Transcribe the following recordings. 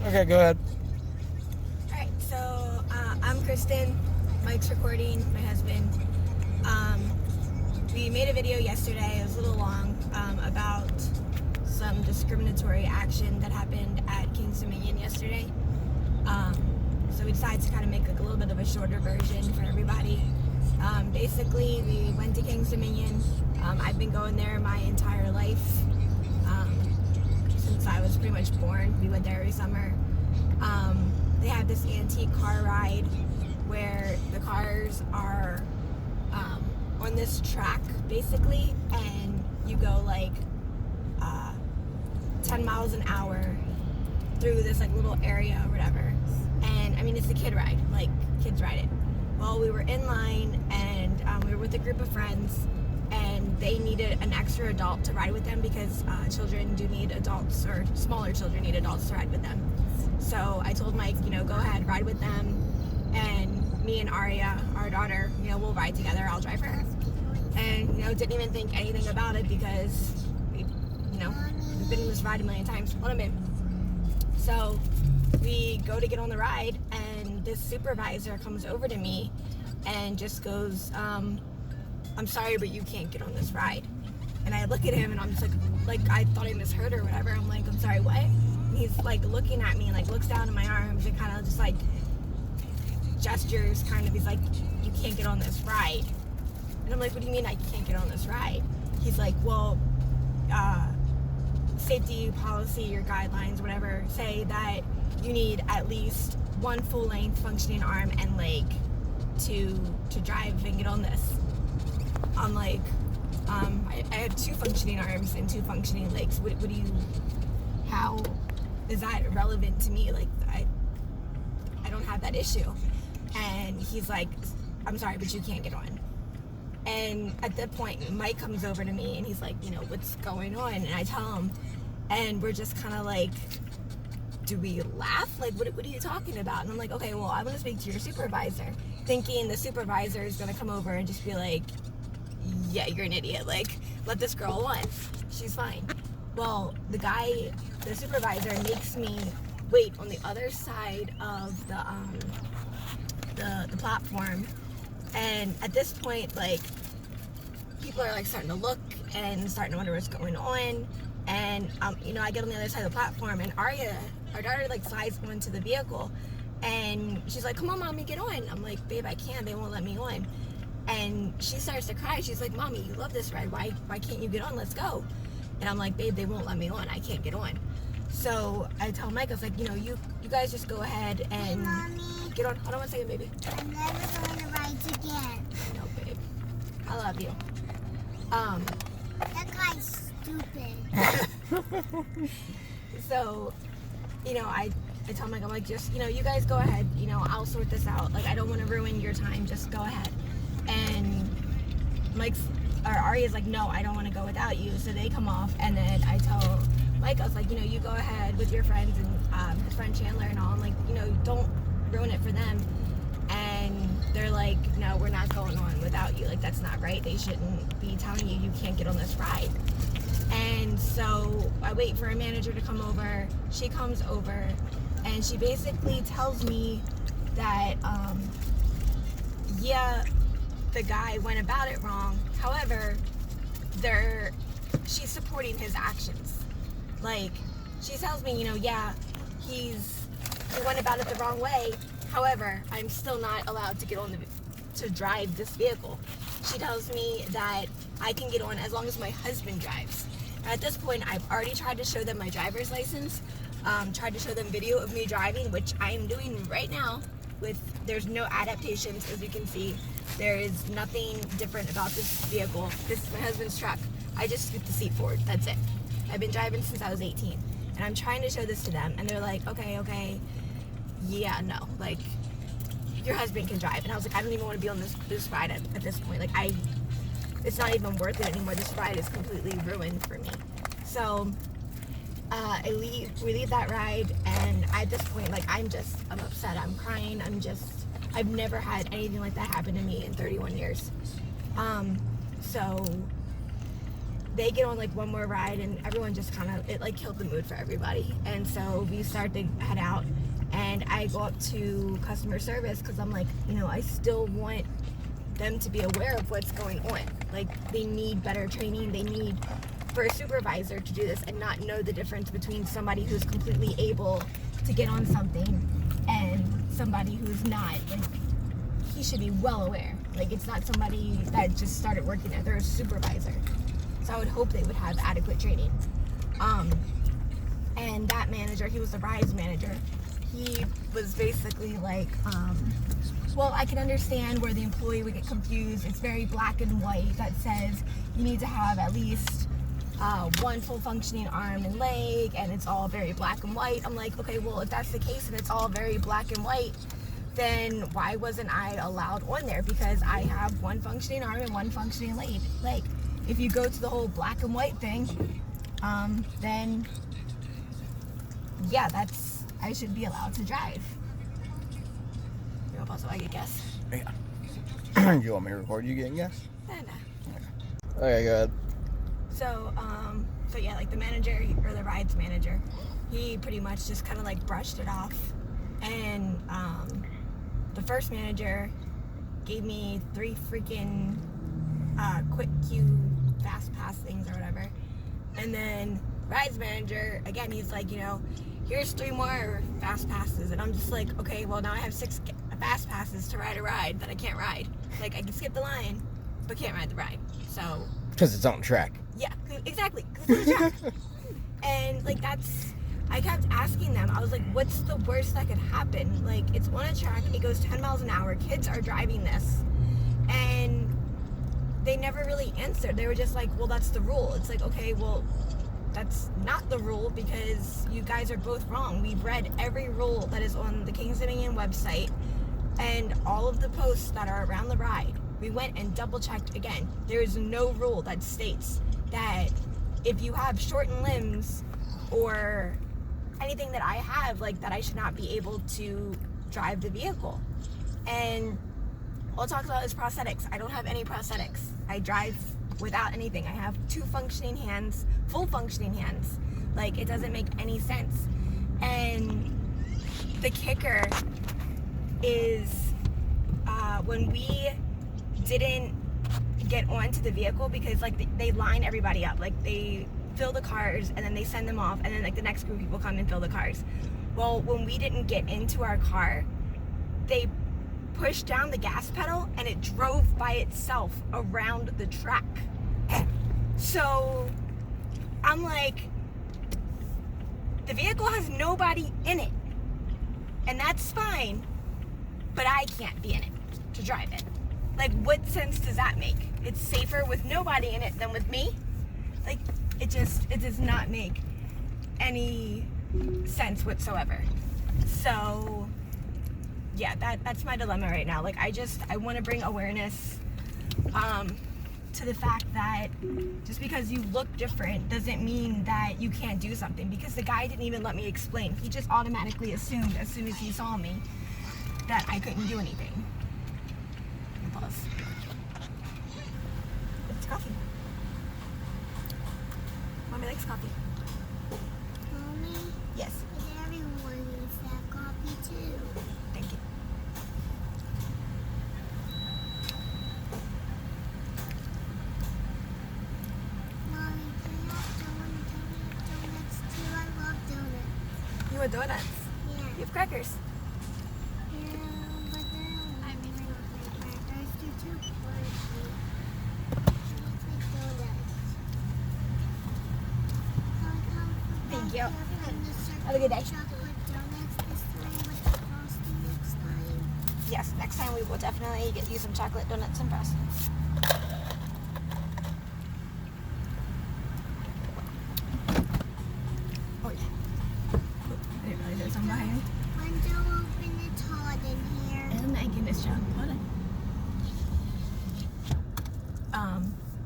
Okay, go ahead. Alright, so I'm Kristen. Mike's recording, my husband. We made a video yesterday, it was a little long, about some discriminatory action that happened at King's Dominion yesterday. So we decided to kind of make like a little bit of a shorter version for everybody. Basically, we went to King's Dominion. I've been going there my entire life. Since I was pretty much born, we went there every summer. They have this antique car ride where the cars are on this track basically, and you go like 10 miles an hour through this like little area or whatever. And I mean, it's a kid ride, like kids ride it. Well, we were in line and we were with a group of friends, and they needed an extra adult to ride with them because children do need adults, or smaller children need adults to ride with them. So I told Mike, go ahead, ride with them, and me and Aria, our daughter, we'll ride together, I'll drive her. And, didn't even think anything about it because, we've been in this ride a million times. Hold a minute. So we go to get on the ride, and this supervisor comes over to me and just goes, I'm sorry, but you can't get on this ride. And I look at him and I'm just like I thought I misheard or whatever. I'm like, I'm sorry, what? And he's like looking at me and like looks down at my arms and kind of just like gestures kind of. He's like, you can't get on this ride. And I'm like, what do you mean I can't get on this ride? He's like, well, safety policy or guidelines, whatever, say that you need at least one full length functioning arm and leg to drive and get on this. I'm like, I have two functioning arms and two functioning legs. What do you, how is that relevant to me? Like, I don't have that issue. And he's like, I'm sorry, but you can't get on. And at that point, Mike comes over to me and he's like, what's going on? And I tell him, and we're just kind of like, do we laugh? Like, what are you talking about? And I'm like, okay, well, I want to speak to your supervisor, thinking the supervisor is going to come over and just be like, yeah, you're an idiot. Like, let this girl alone. She's fine. Well, the supervisor makes me wait on the other side of the platform. And at this point, like, people are like starting to look and starting to wonder what's going on. And I get on the other side of the platform, and Aria, our daughter, like slides onto the vehicle, and she's like, come on, mommy, get on. I'm like, babe, I can't, they won't let me on. And she starts to cry. She's like, mommy, you love this ride, why can't you get on? Let's go. And I'm like, babe, they won't let me on, I can't get on. So I tell Mike, I was like, you guys just go ahead and get on. Hold on one second, baby. I'm never going to ride again. I know, babe, I love you. That guy's stupid. So, I tell Mike, I'm like, just, you guys go ahead, I'll sort this out. Like, I don't want to ruin your time, just go ahead. And Aria's like, no, I don't want to go without you. So they come off, and then I tell Mike, I was like, you go ahead with your friends and his friend Chandler and all. I'm like, don't ruin it for them. And they're like, no, we're not going on without you. Like, that's not right. They shouldn't be telling you can't get on this ride. And so I wait for a manager to come over. She comes over, and she basically tells me that, yeah, the guy went about it wrong. However, she's supporting his actions. Like, she tells me, yeah, he went about it the wrong way. However, I'm still not allowed to get on to drive this vehicle. She tells me that I can get on as long as my husband drives. At this point, I've already tried to show them my driver's license, tried to show them video of me driving, which I am doing right now. There's no adaptations, as you can see. There is nothing different about this vehicle. This is my husband's truck. I just scoot the seat forward, that's it. I've been driving since I was 18, and I'm trying to show this to them, and they're like, okay, yeah, no, like, your husband can drive. And I was like, I don't even want to be on this ride at this point. Like, it's not even worth it anymore. This ride is completely ruined for me. So we leave that ride, and at this point, like, I'm upset, I'm crying, I've never had anything like that happen to me in 31 years. So they get on like one more ride, and everyone just kind of, it like killed the mood for everybody. And so we start to head out, and I go up to customer service because I'm like, you know, I still want them to be aware of what's going on. Like, they need better training. They need for a supervisor to do this and not know the difference between somebody who's completely able to get on something and somebody who's not. Like, he should be well aware. Like, it's not somebody that just started working there. They're a supervisor. So I would hope they would have adequate training. And that manager, he was the rides manager. He was basically like, well, I can understand where the employee would get confused. It's very black and white that says you need to have at least one full functioning arm and leg, and it's all very black and white. I'm like, okay, well, if that's the case and it's all very black and white, then why wasn't I allowed on there? Because I have one functioning arm and one functioning leg. Like, if you go to the whole black and white thing, then yeah, I should be allowed to drive. You want to pause so I get gas? Yeah. You want me to record you getting gas? No. Okay, go ahead. So yeah, like the manager, or the rides manager, he pretty much just kind of like brushed it off. And the first manager gave me 3 freaking quick queue fast pass things or whatever. And then rides manager, again, he's like, you know, here's 3 more fast passes. And I'm just like, okay, well, now I have 6 fast passes to ride a ride that I can't ride. Like, I can skip the line, but can't ride the ride. So, Because it's on track. yeah, exactly. 'Cause it's on track. And like, I kept asking them, I was like, what's the worst that could happen? Like, it's on a track, it goes 10 miles an hour, kids are driving this. And they never really answered. They were just like, well, that's the rule. It's like, okay, well, that's not the rule, because you guys are both wrong. We've read every rule that is on the Kings Dominion website and all of the posts that are around the ride. We went and double checked again. There is no rule that states that if you have shortened limbs or anything that I have, like, that I should not be able to drive the vehicle. And all it talks about is prosthetics. I don't have any prosthetics. I drive without anything. I have 2 functioning hands, full functioning hands. Like, it doesn't make any sense. And the kicker is when we didn't get onto the vehicle, because like they line everybody up, like they fill the cars and then they send them off, and then like the next group of people come and fill the cars. Well, when we didn't get into our car, they pushed down the gas pedal and it drove by itself around the track. So I'm like, the vehicle has nobody in it, and that's fine, but I can't be in it to drive it. Like, what sense does that make? It's safer with nobody in it than with me? Like, it does not make any sense whatsoever. So yeah, that's my dilemma right now. Like, I want to bring awareness to the fact that just because you look different doesn't mean that you can't do something, because the guy didn't even let me explain. He just automatically assumed as soon as he saw me that I couldn't do anything. Pause. It's coffee. Mommy likes coffee. Mommy, Yes. everyone needs that coffee too. Thank you. Mommy, can I have donuts too? I love donuts. You want donuts? Yeah. You have crackers. Yeah, but they're not crackers. They're too crunchy. Thank you. Have a good day. Chocolate donuts this time with the frosting next time. Yes, next time we will definitely get you some chocolate donuts and frosting. Oh yeah. Oh, I didn't realize there was some behind me. Window open, it's hot in here. Oh my goodness, John. Hold on.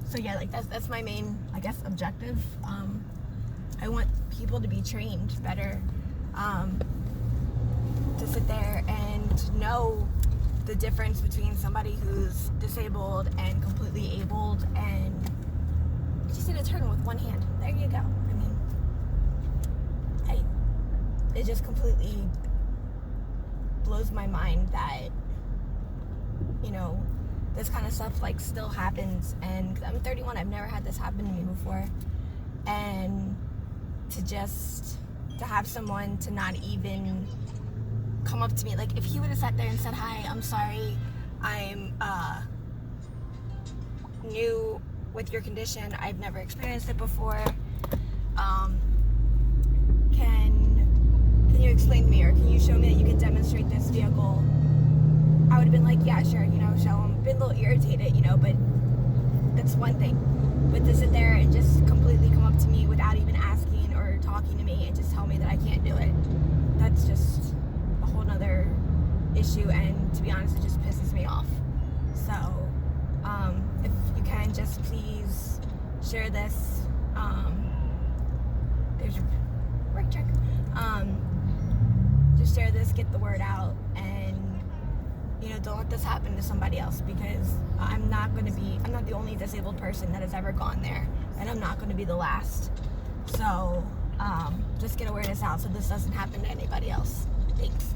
So yeah, like that's my main, I guess, objective. I want people to be trained better, to sit there and know the difference between somebody who's disabled and completely abled, and just just did a turn with one hand. There you go. I mean, it just completely blows my mind that, you know, this kind of stuff like still happens. And 'cause I'm 31, I've never had this happen to me before. And to have someone to not even come up to me, like if he would have sat there and said, "Hi, I'm sorry, I'm new with your condition, I've never experienced it before, can you explain to me, or can you show me that you can demonstrate this vehicle?" I would have been like, "Yeah, sure," you know, show him. Been a little irritated, you know, but that's one thing. But to sit there and just completely come up to me without even asking or talking to me and just tell me that I can't do it, that's just a whole nother issue. And to be honest, it just pisses me off. So if you can, just please share this. There's your brake check. Just share this, get the word out, and you know, don't let this happen to somebody else, because I'm not the only disabled person that has ever gone there, and I'm not going to be the last. So just get awareness out so this doesn't happen to anybody else. Thanks.